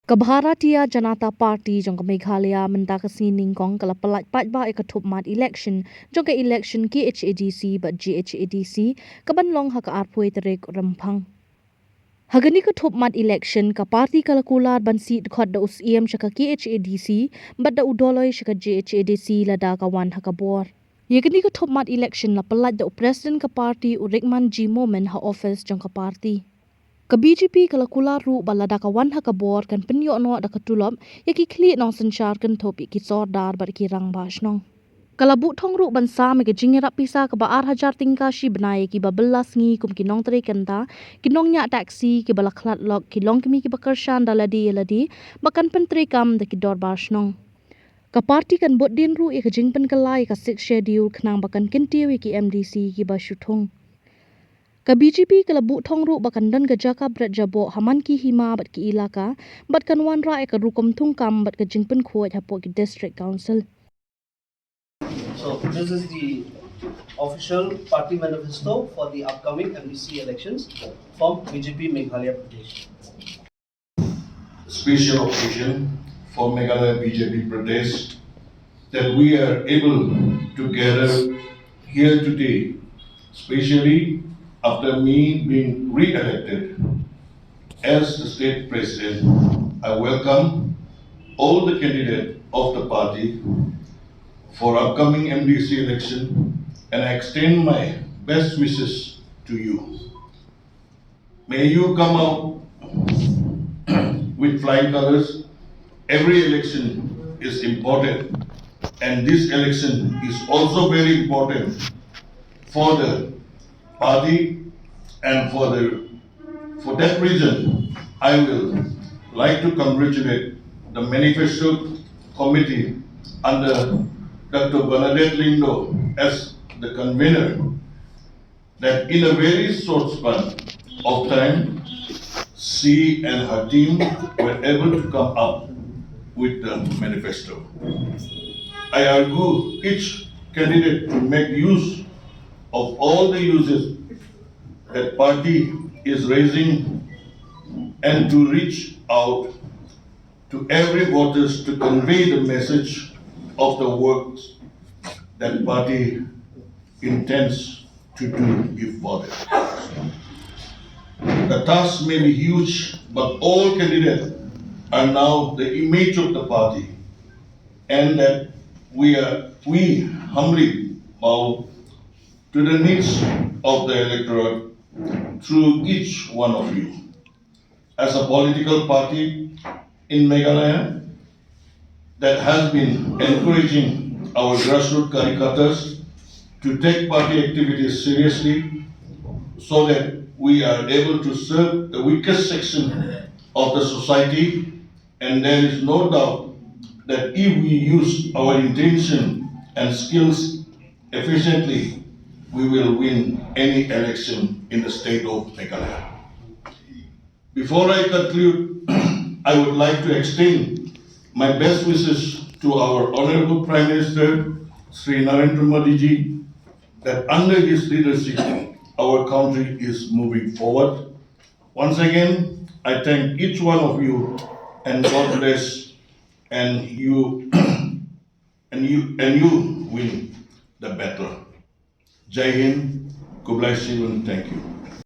Bharatiya Janata Party jong ka Meghalaya menda ka sining kong kala palat patba ikathop mat election jong ka election ki HADC but GHADC kabanlong ha ka arpoi terek ramphang. Hagani kathop mat election ka party kala Kular ban seat khot da Syiem shaka ki HADC but da udoloi shaka GHADC lada ka wan ha ka bor. Yagani kathop mat election la palat da president ka party urikman G moment ha office jong ka party. Ka BJP kala Kular ru balada ka wan ha ka bor kan penyo no da ka Tulop yaki kli nong sanchar kan thopi ki Sordar bar ki Rangbah Shnong. Kala bu thong ru ban sa me ka jingira pisa ka ba 8,000 tingka shi banai ki ba belas ngi kum ki nong tre kanta ki nong nya taxi ki bala khlat lok ki long kimi ki bakar shan daladi makan pentre kam da ki dorbar Shnong. Ka party kan bot din ru ka jingpen kalai ka 6 schedule khnang bakan kintiwi ki MDC ki ba shuthong. Ka BJP kala bu thong ru bakan dan ka jaka brat jabo haman ki hima bat ki ilaka bat kan wan ra ka rukom thung kam bat ka jingpen khoi hapo ki district council. So this is the official party manifesto for the upcoming MDC elections from BJP Meghalaya Pradesh. Special occasion for Meghalaya BJP Pradesh that we are able to gather here today, especially after me being re-elected as the state president. I welcome all the candidates of the party for upcoming MDC election and I extend my best wishes to you. May you come out with flying colors. Every election is important and this election is also very important for the party and for that reason I will like to congratulate the manifesto committee under Dr. Bernadette Lindo as the convener that in a very short span of time she and her team were able to come up with the manifesto. I urge each candidate to make use of all the uses that party is raising and to reach out to every voters to convey the message of the works that party intends to do if voted. The task may be huge, but all candidates are now the image of the party and that we humbly bow to the needs of the electorate through each one of you. As a political party in Meghalaya that has been encouraging our grassroots caricatures to take party activities seriously so that we are able to serve the weakest section of the society, and there is no doubt that if we use our intention and skills efficiently, we will win any election in the state of Meghalaya. Before I conclude, I would like to extend my best wishes to our Honorable Prime Minister, Sri Narendra Modi ji, that under his leadership, our country is moving forward. Once again, I thank each one of you and God bless and you win the battle. Jai Hind, God bless you and thank you.